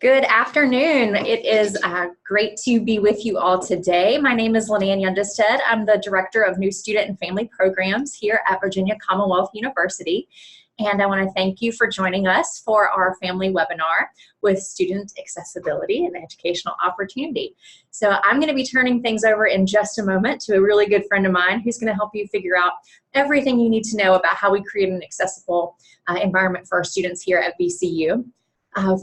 Good afternoon. It is great to be with you all today. My name is Linnea Yundestead. I'm the Director of New Student and Family Programs here at Virginia Commonwealth University. And I want to thank you for joining us for our family webinar with student accessibility and educational opportunity. So I'm going to be turning things over in just a moment to a really good friend of mine who's going to help you figure out everything you need to know about how we create an accessible environment for our students here at VCU.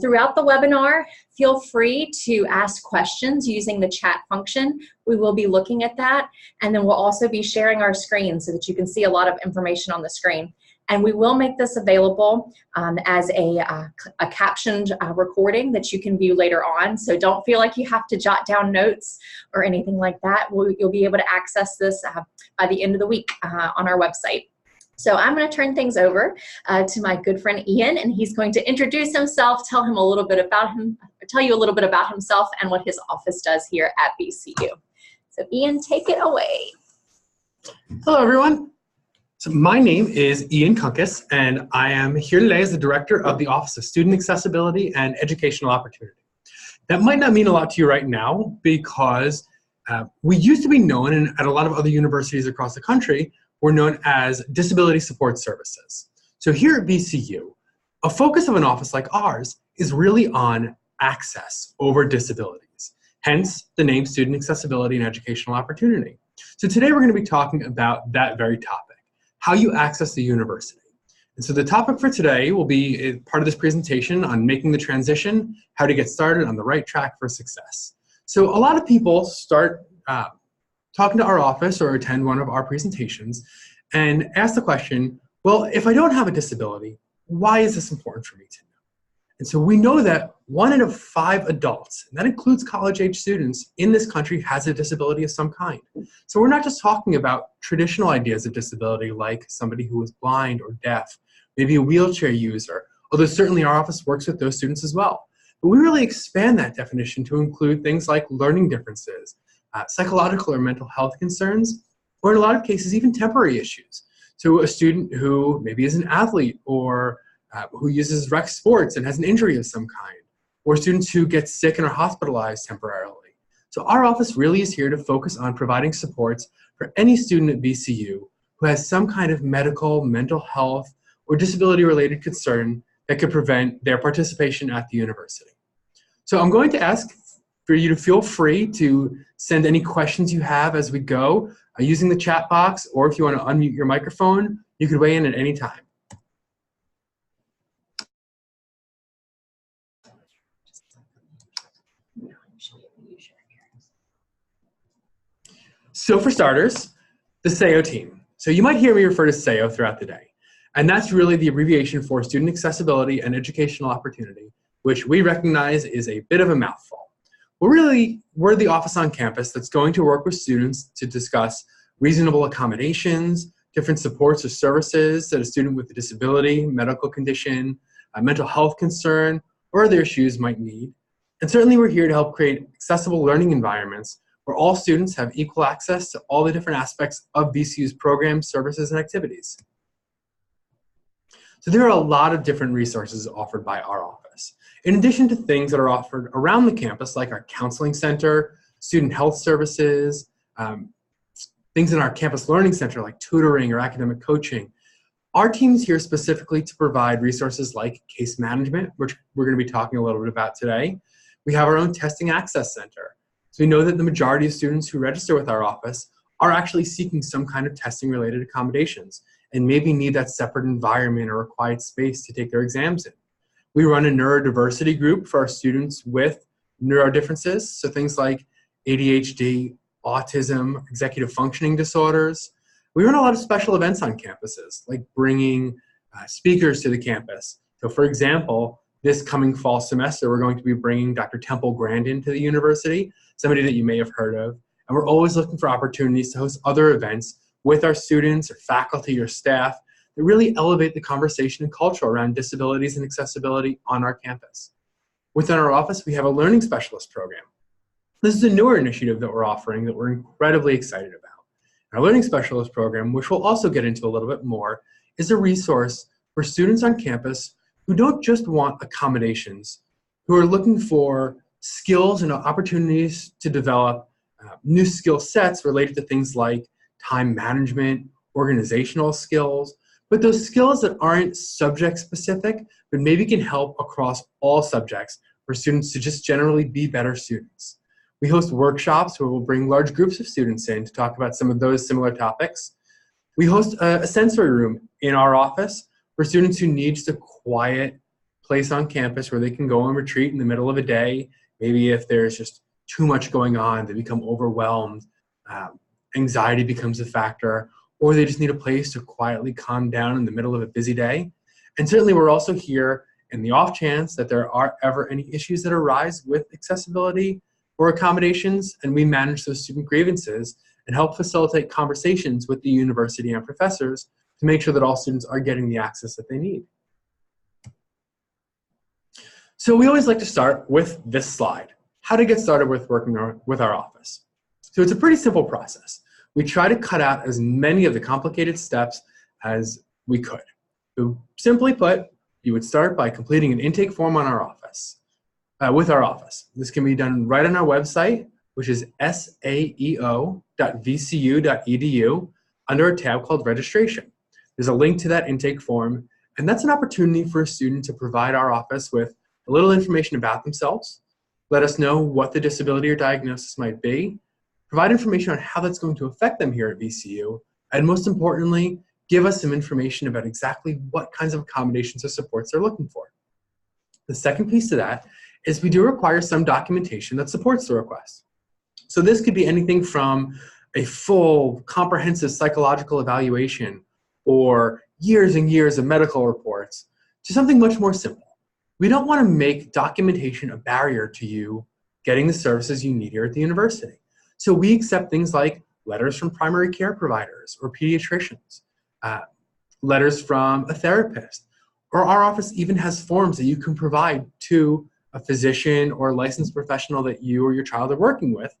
Throughout the webinar, feel free to ask questions using the chat function. We will be looking at that, and then we'll also be sharing our screen so that you can see a lot of information on the screen. And we will make this available as a captioned recording that you can view later on. So don't feel like you have to jot down notes or anything like that. You'll be able to access this by the end of the week on our website. So I'm going to turn things over to my good friend Ian, and he's going to introduce himself, tell you a little bit about himself and what his office does here at VCU. So Ian, take it away. Hello, everyone. So my name is Ian Kunkus, and I am here today as the Director of the Office of Student Accessibility and Educational Opportunity. That might not mean a lot to you right now because we used to be known, and at a lot of other universities across the country, we're known as Disability Support Services. So here at VCU, a focus of an office like ours is really on access over disabilities, hence the name Student Accessibility and Educational Opportunity. So today we're going to be talking about that very topic, how you access the university. And so the topic for today will be part of this presentation on making the transition, how to get started on the right track for success. So a lot of people start talking to our office or attend one of our presentations and ask the question, well, if I don't have a disability, why is this important for me to know? And so we know that 1 out of 5 adults, and that includes college-age students in this country, has a disability of some kind. So we're not just talking about traditional ideas of disability like somebody who is blind or deaf, maybe a wheelchair user, although certainly our office works with those students as well. But we really expand that definition to include things like learning differences, psychological or mental health concerns, or in a lot of cases, even temporary issues. So a student who maybe is an athlete or who uses rec sports and has an injury of some kind, or students who get sick and are hospitalized temporarily. So our office really is here to focus on providing supports for any student at VCU who has some kind of medical, mental health, or disability-related concern that could prevent their participation at the university. So I'm going to ask for you to feel free to send any questions you have as we go using the chat box, or if you want to unmute your microphone, you could weigh in at any time. So for starters, the SEO team. So you might hear me refer to SEO throughout the day, and that's really the abbreviation for Student Accessibility and Educational Opportunity, which we recognize is a bit of a mouthful. Well, really, we're the office on campus that's going to work with students to discuss reasonable accommodations, different supports or services that a student with a disability, medical condition, a mental health concern, or other issues might need. And certainly we're here to help create accessible learning environments where all students have equal access to all the different aspects of VCU's programs, services, and activities. So there are a lot of different resources offered by our office. In addition to things that are offered around the campus, like our counseling center, student health services, things in our campus learning center like tutoring or academic coaching, our team's here specifically to provide resources like case management, which we're going to be talking a little bit about today. We have our own testing access center. So we know that the majority of students who register with our office are actually seeking some kind of testing related accommodations and maybe need that separate environment or a quiet space to take their exams in. We run a neurodiversity group for our students with neurodifferences, so things like ADHD, autism, executive functioning disorders. We run a lot of special events on campuses, like bringing speakers to the campus. So for example, this coming fall semester, we're going to be bringing Dr. Temple Grandin to the university, somebody that you may have heard of. And we're always looking for opportunities to host other events with our students or faculty or staff that really elevate the conversation and culture around disabilities and accessibility on our campus. Within our office, we have a learning specialist program. This is a newer initiative that we're offering that we're incredibly excited about. Our learning specialist program, which we'll also get into a little bit more, is a resource for students on campus who don't just want accommodations, who are looking for skills and opportunities to develop new skill sets related to things like time management, organizational skills, but those skills that aren't subject specific, but maybe can help across all subjects for students to just generally be better students. We host workshops where we'll bring large groups of students in to talk about some of those similar topics. We host a sensory room in our office for students who need just a quiet place on campus where they can go and retreat in the middle of a day. Maybe if there's just too much going on, they become overwhelmed, anxiety becomes a factor, or they just need a place to quietly calm down in the middle of a busy day. And certainly we're also here in the off chance that there are ever any issues that arise with accessibility or accommodations, and we manage those student grievances and help facilitate conversations with the university and professors to make sure that all students are getting the access that they need. So we always like to start with this slide, how to get started with working with our office. So it's a pretty simple process. We try to cut out as many of the complicated steps as we could. So simply put, you would start by completing an intake form on our office, with our office. This can be done right on our website, which is saeo.vcu.edu under a tab called Registration. There's a link to that intake form, and that's an opportunity for a student to provide our office with a little information about themselves, let us know what the disability or diagnosis might be, provide information on how that's going to affect them here at VCU, and most importantly, give us some information about exactly what kinds of accommodations or supports they're looking for. The second piece to that is we do require some documentation that supports the request. So this could be anything from a full, comprehensive psychological evaluation or years and years of medical reports to something much more simple. We don't want to make documentation a barrier to you getting the services you need here at the university. So we accept things like letters from primary care providers or pediatricians, letters from a therapist, or our office even has forms that you can provide to a physician or a licensed professional that you or your child are working with.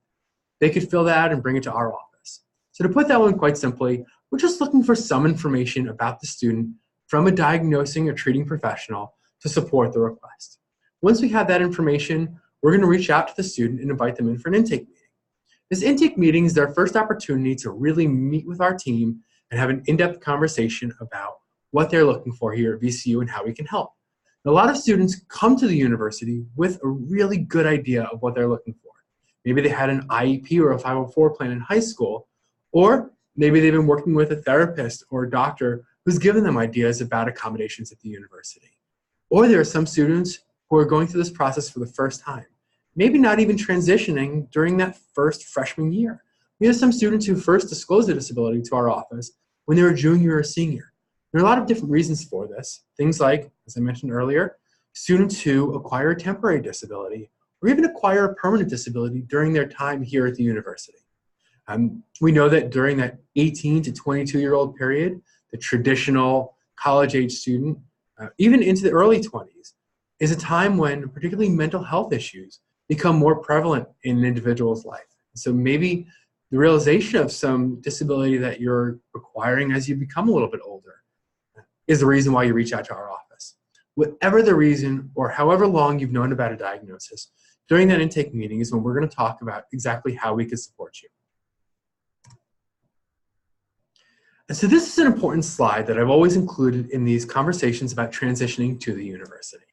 They could fill that out and bring it to our office. So to put that one quite simply, we're just looking for some information about the student from a diagnosing or treating professional to support the request. Once we have that information, we're going to reach out to the student and invite them in for an intake meeting. This intake meeting is their first opportunity to really meet with our team and have an in-depth conversation about what they're looking for here at VCU and how we can help. A lot of students come to the university with a really good idea of what they're looking for. Maybe they had an IEP or a 504 plan in high school, or maybe they've been working with a therapist or a doctor who's given them ideas about accommodations at the university. Or there are some students who are going through this process for the first time, maybe not even transitioning during that first freshman year. We have some students who first disclosed a disability to our office when they were a junior or senior. There are a lot of different reasons for this. Things like, as I mentioned earlier, students who acquire a temporary disability or even acquire a permanent disability during their time here at the university. We know that during that 18 to 22-year-old period, the traditional college-age student, even into the early 20s, is a time when particularly mental health issues become more prevalent in an individual's life. So maybe the realization of some disability that you're acquiring as you become a little bit older is the reason why you reach out to our office. Whatever the reason or however long you've known about a diagnosis, during that intake meeting is when we're going to talk about exactly how we can support you. And so this is an important slide that I've always included in these conversations about transitioning to the university.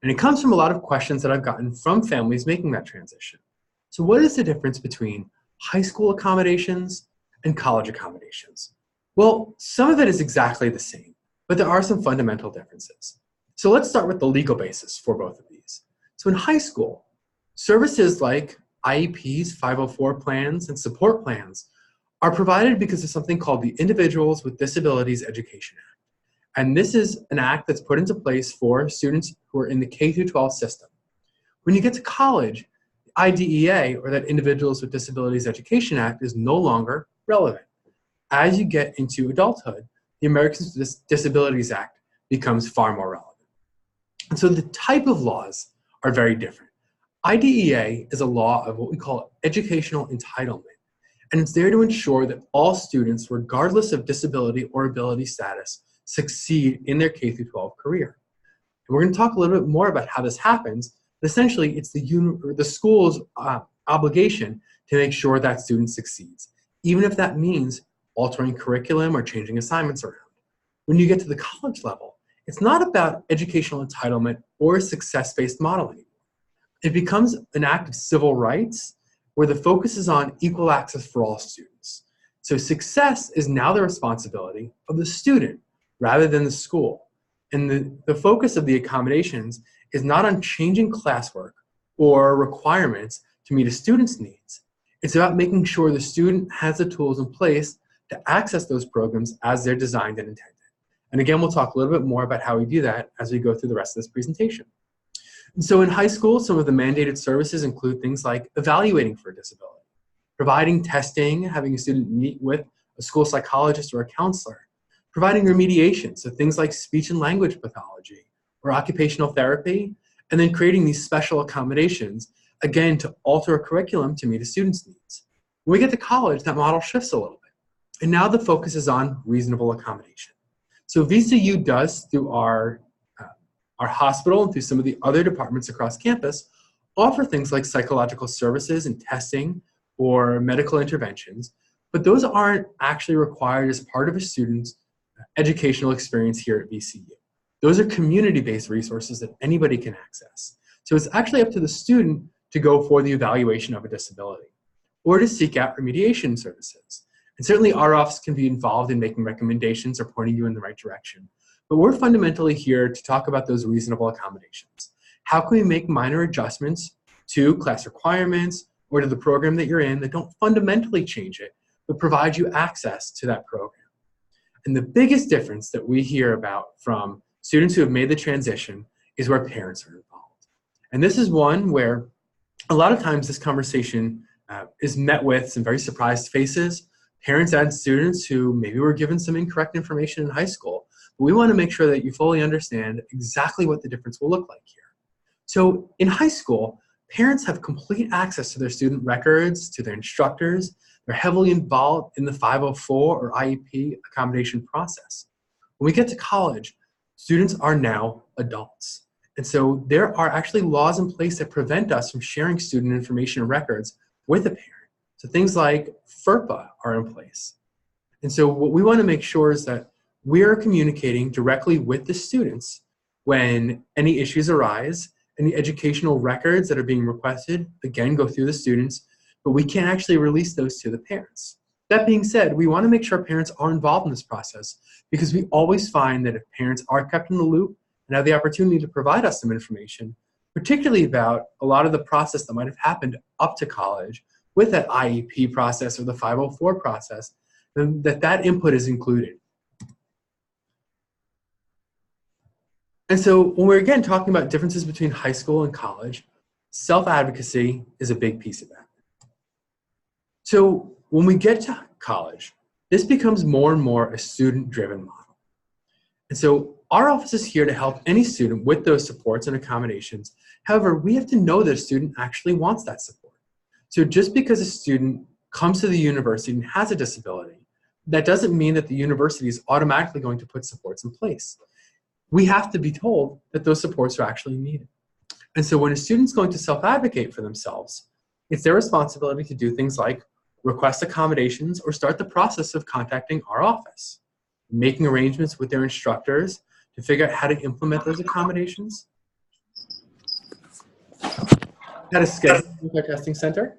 And it comes from a lot of questions that I've gotten from families making that transition. So what is the difference between high school accommodations and college accommodations? Well, some of it is exactly the same, but there are some fundamental differences. So let's start with the legal basis for both of these. So in high school, services like IEPs, 504 plans, and support plans are provided because of something called the Individuals with Disabilities Education Act. And this is an act that's put into place for students who are in the K-12 system. When you get to college, the IDEA, or that Individuals with Disabilities Education Act, is no longer relevant. As you get into adulthood, the Americans with Disabilities Act becomes far more relevant. And so the type of laws are very different. IDEA is a law of what we call educational entitlement, and it's there to ensure that all students, regardless of disability or ability status, succeed in their K-12 career. And we're going to talk a little bit more about how this happens, Essentially, it's the school's obligation to make sure that student succeeds, even if that means altering curriculum or changing assignments around. When you get to the college level, it's not about educational entitlement or success-based modeling. It becomes an act of civil rights where the focus is on equal access for all students. So success is now the responsibility of the student rather than the school. And the focus of the accommodations is not on changing classwork or requirements to meet a student's needs. It's about making sure the student has the tools in place to access those programs as they're designed and intended. And again, we'll talk a little bit more about how we do that as we go through the rest of this presentation. And so in high school, some of the mandated services include things like evaluating for a disability, providing testing, having a student meet with a school psychologist or a counselor, providing remediation, so things like speech and language pathology or occupational therapy, and then creating these special accommodations, again, to alter a curriculum to meet a student's needs. When we get to college, that model shifts a little bit. And now the focus is on reasonable accommodation. So VCU does, through our hospital and through some of the other departments across campus, offer things like psychological services and testing or medical interventions, but those aren't actually required as part of a student's educational experience here at VCU. Those are community-based resources that anybody can access. So it's actually up to the student to go for the evaluation of a disability or to seek out remediation services. And certainly our office can be involved in making recommendations or pointing you in the right direction. But we're fundamentally here to talk about those reasonable accommodations. How can we make minor adjustments to class requirements or to the program that you're in that don't fundamentally change it, but provide you access to that program? And the biggest difference that we hear about from students who have made the transition is where parents are involved. And this is one where a lot of times this conversation is met with some very surprised faces, parents and students who maybe were given some incorrect information in high school. But we want to make sure that you fully understand exactly what the difference will look like here. So in high school, parents have complete access to their student records, to their instructors. They're heavily involved in the 504 or IEP accommodation process. When we get to college, students are now adults. And so there are actually laws in place that prevent us from sharing student information and records with a parent. So things like FERPA are in place. And so what we want to make sure is that we're communicating directly with the students when any issues arise. Any educational records that are being requested, again, go through the students, but we can't actually release those to the parents. That being said, we want to make sure parents are involved in this process because we always find that if parents are kept in the loop and have the opportunity to provide us some information, particularly about a lot of the process that might have happened up to college with that IEP process or the 504 process, then that input is included. And so when we're again talking about differences between high school and college, self-advocacy is a big piece of that. So when we get to college, this becomes more and more a student-driven model. And so our office is here to help any student with those supports and accommodations. However, we have to know that a student actually wants that support. So just because a student comes to the university and has a disability, that doesn't mean that the university is automatically going to put supports in place. We have to be told that those supports are actually needed. And so when a student's going to self-advocate for themselves, it's their responsibility to do things like request accommodations or start the process of contacting our office, making arrangements with their instructors to figure out how to implement those accommodations, how to schedule with our testing center.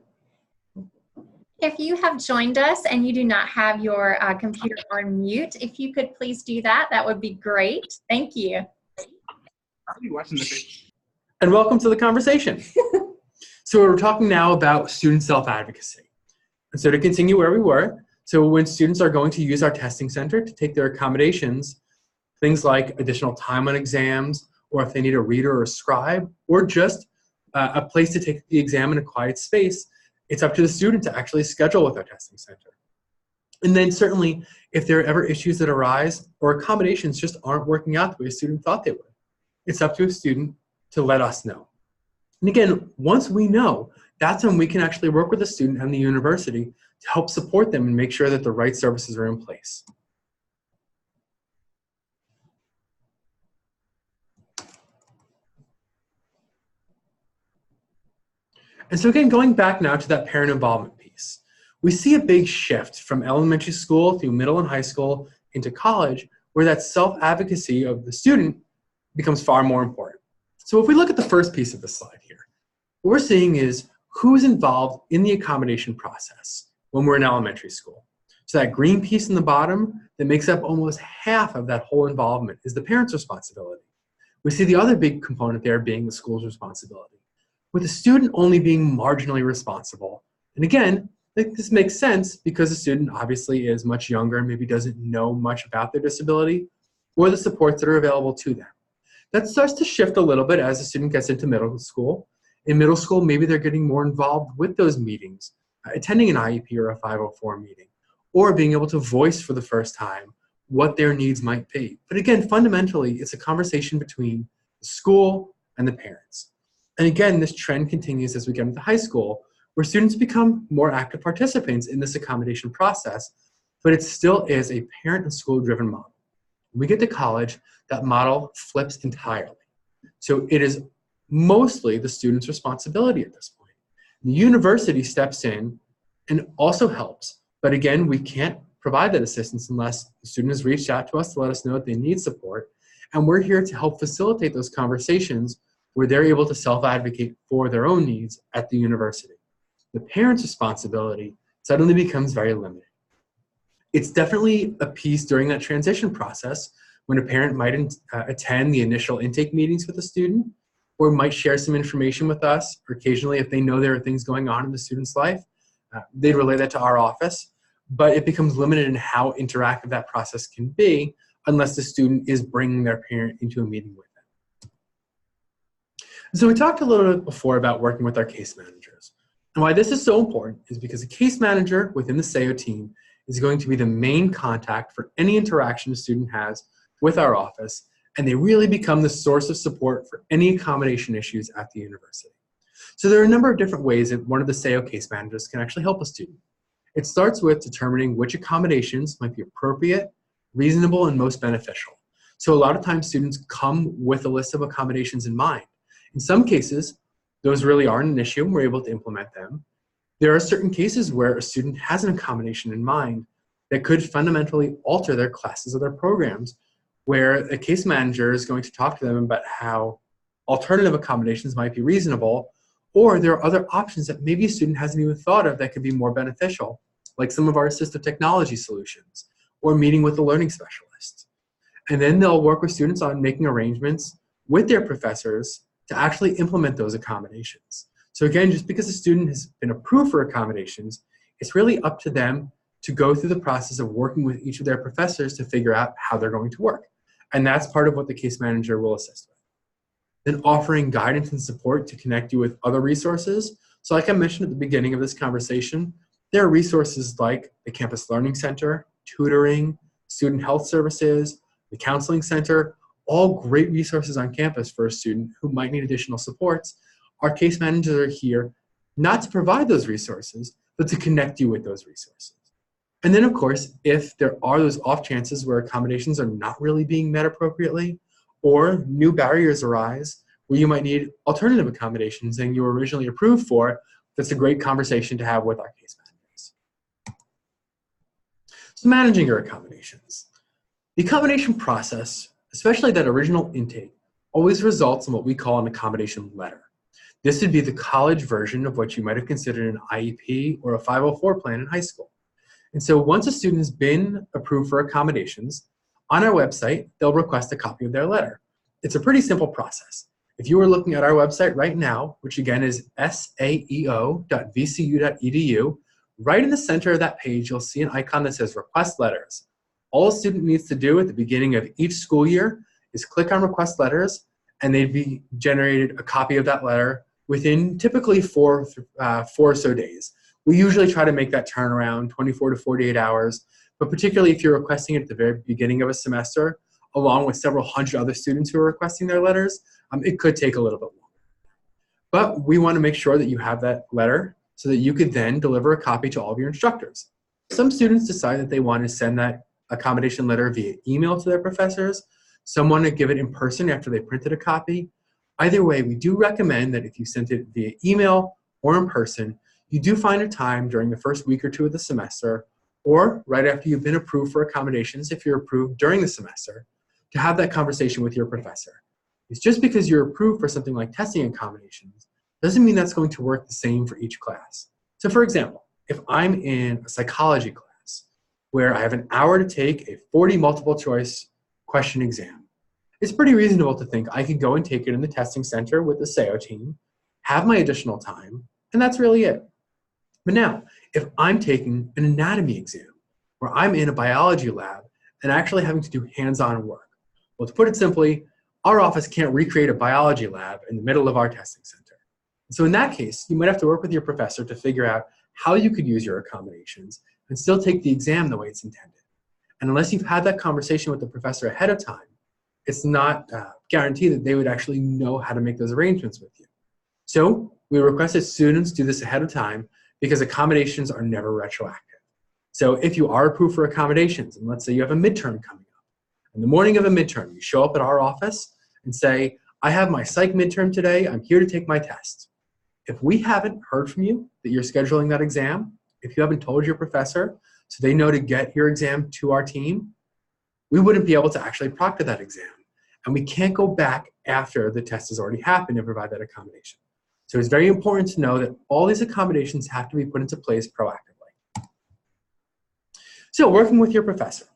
If you have joined us and you do not have your computer on mute, if you could please do that, that would be great. Thank you. And welcome to the conversation. So we're talking now about student self-advocacy. And so to continue where we were, so when students are going to use our testing center to take their accommodations, things like additional time on exams, or if they need a reader or a scribe, or just a place to take the exam in a quiet space, it's up to the student to actually schedule with our testing center. And then certainly, if there are ever issues that arise or accommodations just aren't working out the way a student thought they would, it's up to a student to let us know. And again, once we know, that's when we can actually work with the student and the university to help support them and make sure that the right services are in place. And so again, going back now to that parent involvement piece, we see a big shift from elementary school through middle and high school into college, where that self-advocacy of the student becomes far more important. So if we look at the first piece of the slide here, what we're seeing is who's involved in the accommodation process when we're in elementary school. So that green piece in the bottom that makes up almost half of that whole involvement is the parent's responsibility. We see the other big component there being the school's responsibility, with the student only being marginally responsible. And again, I think this makes sense because the student obviously is much younger and maybe doesn't know much about their disability or the supports that are available to them. That starts to shift a little bit as the student gets into middle school. In middle school, maybe they're getting more involved with those meetings, attending an IEP or a 504 meeting, or being able to voice for the first time what their needs might be. But again, fundamentally, it's a conversation between the school and the parents. And again, this trend continues as we get into high school, where students become more active participants in this accommodation process, but it still is a parent and school-driven model. When we get to college, that model flips entirely. So it is mostly the student's responsibility at this point. The university steps in and also helps, but again, we can't provide that assistance unless the student has reached out to us to let us know that they need support, and we're here to help facilitate those conversations where they're able to self-advocate for their own needs at the university. The parent's responsibility suddenly becomes very limited. It's definitely a piece during that transition process when a parent might attend the initial intake meetings with a student, or might share some information with us, or occasionally if they know there are things going on in the student's life, they'd relay that to our office, but it becomes limited in how interactive that process can be unless the student is bringing their parent into a meeting with them. So we talked a little bit before about working with our case managers. And why this is so important is because a case manager within the SEO team is going to be the main contact for any interaction a student has with our office, and they really become the source of support for any accommodation issues at the university. So there are a number of different ways that one of the SEO case managers can actually help a student. It starts with determining which accommodations might be appropriate, reasonable, and most beneficial. So a lot of times students come with a list of accommodations in mind. In some cases, those really aren't an issue and we're able to implement them. There are certain cases where a student has an accommodation in mind that could fundamentally alter their classes or their programs, where a case manager is going to talk to them about how alternative accommodations might be reasonable, or there are other options that maybe a student hasn't even thought of that could be more beneficial, like some of our assistive technology solutions, or meeting with a learning specialist. And then they'll work with students on making arrangements with their professors to actually implement those accommodations. So again, just because a student has been approved for accommodations, it's really up to them to go through the process of working with each of their professors to figure out how they're going to work. And that's part of what the case manager will assist with. Then offering guidance and support to connect you with other resources. So like I mentioned at the beginning of this conversation, there are resources like the Campus Learning Center, tutoring, student health services, the counseling center, all great resources on campus for a student who might need additional supports. Our case managers are here not to provide those resources, but to connect you with those resources. And then, of course, if there are those off chances where accommodations are not really being met appropriately, or new barriers arise where you might need alternative accommodations than you were originally approved for, that's a great conversation to have with our case managers. So managing your accommodations. The accommodation process, especially that original intake, always results in what we call an accommodation letter. This would be the college version of what you might have considered an IEP or a 504 plan in high school. And so once a student has been approved for accommodations, on our website, they'll request a copy of their letter. It's a pretty simple process. If you are looking at our website right now, which again is saeo.vcu.edu, right in the center of that page, you'll see an icon that says Request Letters. All a student needs to do at the beginning of each school year is click on Request Letters, and they'd be generated a copy of that letter within typically four or so days. We usually try to make that turnaround 24 to 48 hours, but particularly if you're requesting it at the very beginning of a semester, along with several hundred other students who are requesting their letters, it could take a little bit longer. But we want to make sure that you have that letter so that you could then deliver a copy to all of your instructors. Some students decide that they want to send that accommodation letter via email to their professors. Some want to give it in person after they printed a copy. Either way, we do recommend that if you sent it via email or in person, you do find a time during the first week or two of the semester, or right after you've been approved for accommodations, if you're approved during the semester, to have that conversation with your professor. It's just because you're approved for something like testing accommodations doesn't mean that's going to work the same for each class. So for example, if I'm in a psychology class where I have an hour to take a 40 multiple choice question exam, it's pretty reasonable to think I could go and take it in the testing center with the SEO team, have my additional time, and that's really it. But now, if I'm taking an anatomy exam where I'm in a biology lab and actually having to do hands-on work, well, to put it simply, our office can't recreate a biology lab in the middle of our testing center. So in that case, you might have to work with your professor to figure out how you could use your accommodations and still take the exam the way it's intended. And unless you've had that conversation with the professor ahead of time, it's not guaranteed that they would actually know how to make those arrangements with you. So we request that students do this ahead of time because accommodations are never retroactive. So if you are approved for accommodations, and let's say you have a midterm coming up, in the morning of a midterm, you show up at our office and say, I have my psych midterm today, I'm here to take my test. If we haven't heard from you that you're scheduling that exam, if you haven't told your professor so they know to get your exam to our team, we wouldn't be able to actually proctor that exam. And we can't go back after the test has already happened and provide that accommodation. So it's very important to know that all these accommodations have to be put into place proactively. So working with your professor.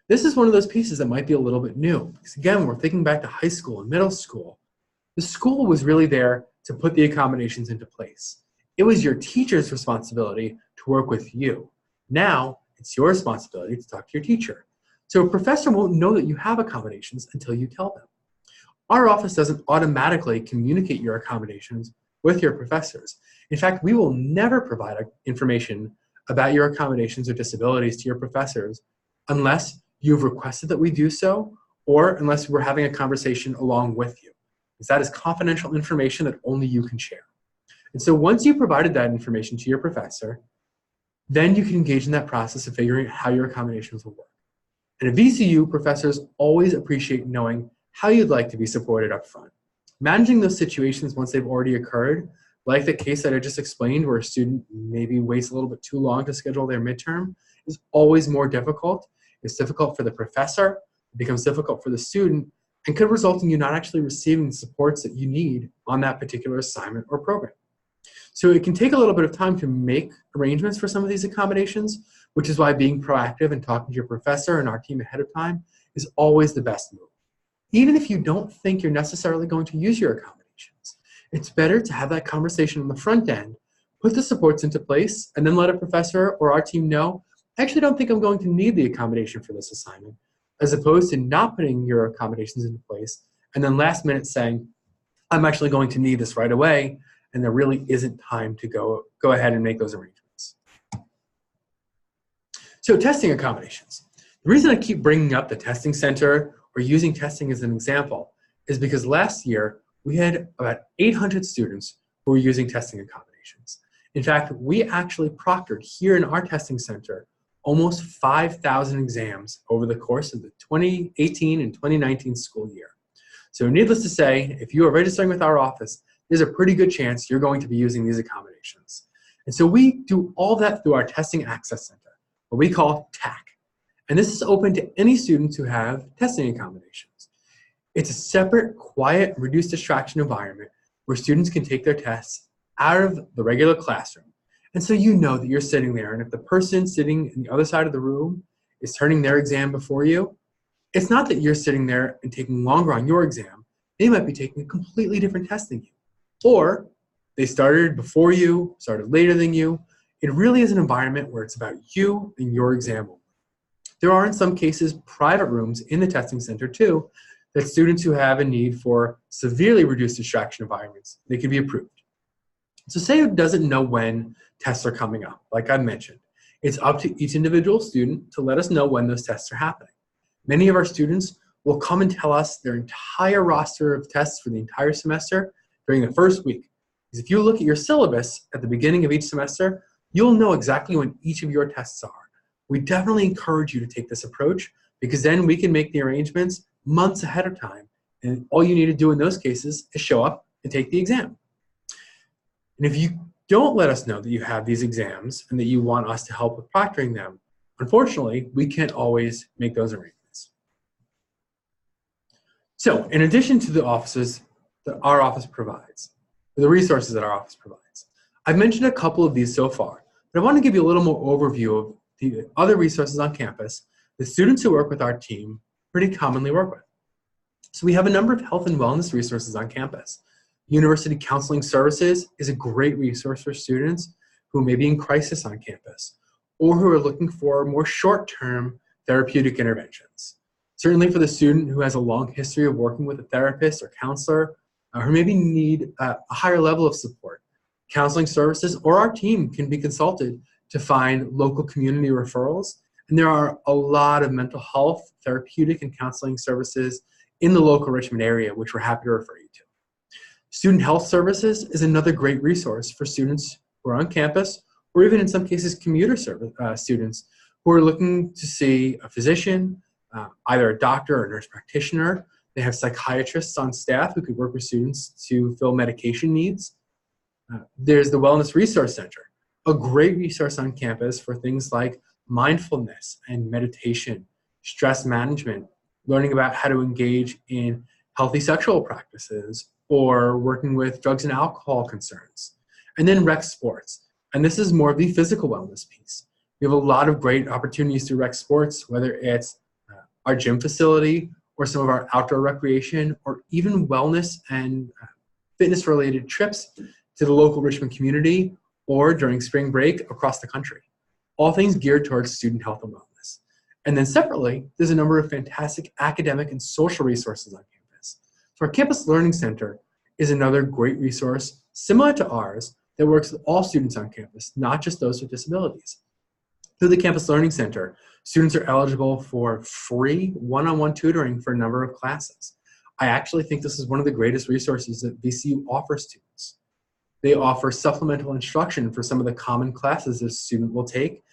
This is one of those pieces that might be a little bit new. Because again, we're thinking back to high school and middle school. The school was really there to put the accommodations into place. It was your teacher's responsibility to work with you. Now, it's your responsibility to talk to your teacher. So a professor won't know that you have accommodations until you tell them. Our office doesn't automatically communicate your accommodations with your professors. In fact, we will never provide information about your accommodations or disabilities to your professors unless you've requested that we do so, or unless we're having a conversation along with you. Because that is confidential information that only you can share. And so once you've provided that information to your professor, then you can engage in that process of figuring out how your accommodations will work. And at VCU, professors always appreciate knowing how you'd like to be supported up front. Managing those situations once they've already occurred, like the case that I just explained where a student maybe waits a little bit too long to schedule their midterm, is always more difficult. It's difficult for the professor, it becomes difficult for the student, and could result in you not actually receiving the supports that you need on that particular assignment or program. So it can take a little bit of time to make arrangements for some of these accommodations, which is why being proactive and talking to your professor and our team ahead of time is always the best move. Even if you don't think you're necessarily going to use your accommodations, it's better to have that conversation on the front end, put the supports into place, and then let a professor or our team know, I actually don't think I'm going to need the accommodation for this assignment, as opposed to not putting your accommodations into place and then last minute saying, I'm actually going to need this right away, and there really isn't time to go ahead and make those arrangements. So testing accommodations. The reason I keep bringing up the testing center or using testing as an example is because last year we had about 800 students who were using testing accommodations. In fact, we actually proctored here in our testing center almost 5,000 exams over the course of the 2018 and 2019 school year. So needless to say, if you are registering with our office, there's a pretty good chance you're going to be using these accommodations. And so we do all that through our Testing Access Center, what we call TAC. And this is open to any students who have testing accommodations. It's a separate, quiet, reduced distraction environment where students can take their tests out of the regular classroom. And so you know that you're sitting there, and if the person sitting in the other side of the room is turning their exam before you, it's not that you're sitting there and taking longer on your exam. They might be taking a completely different test than you. Or they started before you, started later than you. It really is an environment where it's about you and your exam only. There are, in some cases, private rooms in the testing center, too, that students who have a need for severely reduced distraction environments, they can be approved. So say who doesn't know when tests are coming up, like I mentioned. It's up to each individual student to let us know when those tests are happening. Many of our students will come and tell us their entire roster of tests for the entire semester during the first week. Because if you look at your syllabus at the beginning of each semester, you'll know exactly when each of your tests are. We definitely encourage you to take this approach because then we can make the arrangements months ahead of time. And all you need to do in those cases is show up and take the exam. And if you don't let us know that you have these exams and that you want us to help with proctoring them. Unfortunately, we can't always make those arrangements. So in addition to the offices that our office provides, the resources that our office provides, I've mentioned a couple of these so far, but I want to give you a little more overview of the other resources on campus the students who work with our team pretty commonly work with. So we have a number of health and wellness resources on campus. University Counseling Services is a great resource for students who may be in crisis on campus or who are looking for more short-term therapeutic interventions. Certainly for the student who has a long history of working with a therapist or counselor, or maybe need a higher level of support, Counseling Services or our team can be consulted to find local community referrals. And there are a lot of mental health, therapeutic, and counseling services in the local Richmond area, which we're happy to refer you to. Student Health Services is another great resource for students who are on campus, or even in some cases commuter students who are looking to see a physician, either a doctor or a nurse practitioner. They have psychiatrists on staff who could work with students to fill medication needs. There's the Wellness Resource Center, a great resource on campus for things like mindfulness and meditation, stress management, learning about how to engage in healthy sexual practices, or working with drugs and alcohol concerns. And then rec sports. And this is more of the physical wellness piece. We have a lot of great opportunities through rec sports, whether it's our gym facility or some of our outdoor recreation, or even wellness and fitness-related trips to the local Richmond community or during spring break across the country. All things geared towards student health and wellness. And then separately, there's a number of fantastic academic and social resources on campus. So our Campus Learning Center is another great resource similar to ours that works with all students on campus, not just those with disabilities. Through the Campus Learning Center, students are eligible for free one-on-one tutoring for a number of classes. I actually think this is one of the greatest resources that VCU offers students. They offer supplemental instruction for some of the common classes a student will take,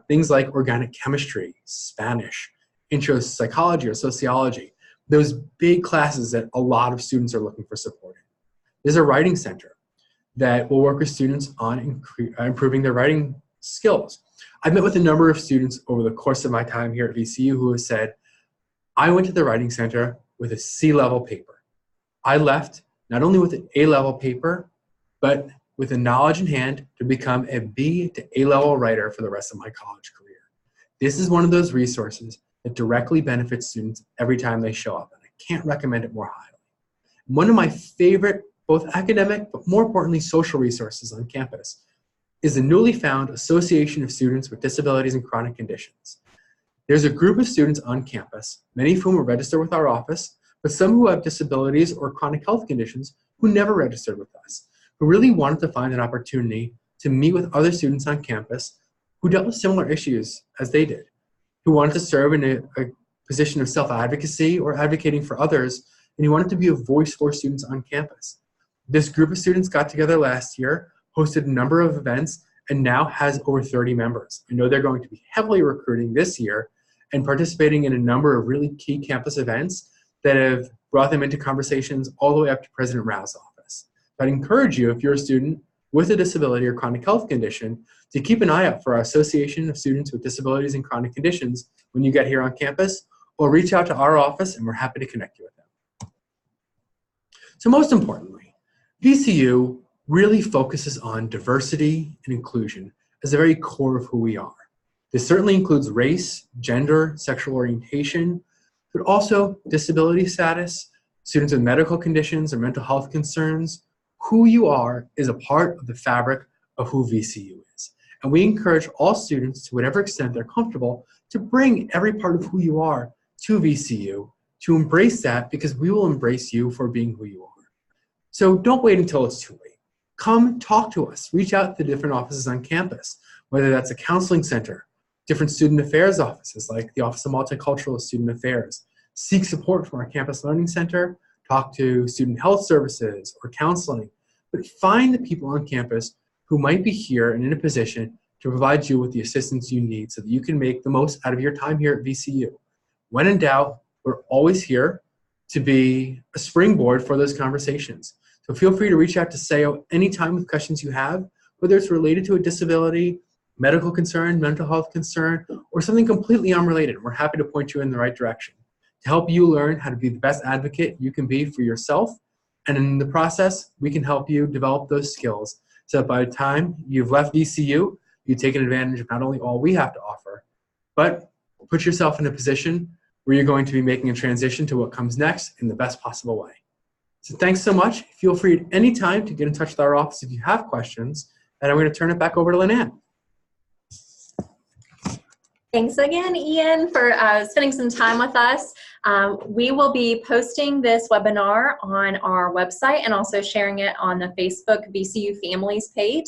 things like organic chemistry, Spanish, intro to psychology or sociology, those big classes that a lot of students are looking for support in. There's a writing center that will work with students on improving their writing skills. I've met with a number of students over the course of my time here at VCU who have said, I went to the writing center with a C-level paper. I left not only with an A-level paper, but with the knowledge in hand to become a B to A-level writer for the rest of my college career. This is one of those resources that directly benefits students every time they show up, and I can't recommend it more highly. One of my favorite, both academic, but more importantly, social resources on campus is the newly found Association of Students with Disabilities and Chronic Conditions. There's a group of students on campus, many of whom are registered with our office, but some who have disabilities or chronic health conditions who never registered with us, who really wanted to find an opportunity to meet with other students on campus who dealt with similar issues as they did, who wanted to serve in a position of self-advocacy or advocating for others, and who wanted to be a voice for students on campus. This group of students got together last year, hosted a number of events, and now has over 30 members. I know they're going to be heavily recruiting this year and participating in a number of really key campus events that have brought them into conversations all the way up to President Rao's office. I'd encourage you, if you're a student with a disability or chronic health condition, to keep an eye out for our Association of Students with Disabilities and Chronic Conditions when you get here on campus, or reach out to our office and we're happy to connect you with them. So most importantly, VCU really focuses on diversity and inclusion as the very core of who we are. This certainly includes race, gender, sexual orientation, but also disability status, students with medical conditions or mental health concerns. Who you are is a part of the fabric of who VCU is. And we encourage all students, to whatever extent they're comfortable, to bring every part of who you are to VCU, to embrace that, because we will embrace you for being who you are. So don't wait until it's too late. Come talk to us. Reach out to different offices on campus, whether that's a counseling center, different student affairs offices like the Office of Multicultural Student Affairs. Seek support from our Campus Learning Center, talk to student health services or counseling, but find the people on campus who might be here and in a position to provide you with the assistance you need so that you can make the most out of your time here at VCU. When in doubt, we're always here to be a springboard for those conversations. So feel free to reach out to SEO anytime with questions you have, whether it's related to a disability, medical concern, mental health concern, or something completely unrelated. We're happy to point you in the right direction to help you learn how to be the best advocate you can be for yourself. And in the process, we can help you develop those skills so that by the time you've left VCU, you've taken advantage of not only all we have to offer, but put yourself in a position where you're going to be making a transition to what comes next in the best possible way. So thanks so much. Feel free at any time to get in touch with our office if you have questions, and I'm going to turn it back over to Lynn Ann. Thanks again, Ian, for spending some time with us. We will be posting this webinar on our website and also sharing it on the Facebook VCU Families page,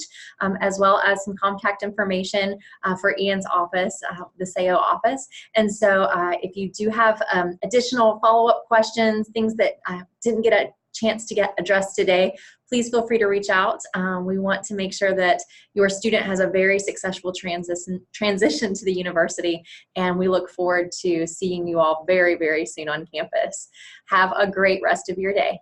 as well as some contact information for Ian's office, the SAO office. And so if you do have additional follow-up questions, things that didn't get a chance to get addressed today, please feel free to reach out. We want to make sure that your student has a very successful transition to the university, and we look forward to seeing you all very, very soon on campus. Have a great rest of your day.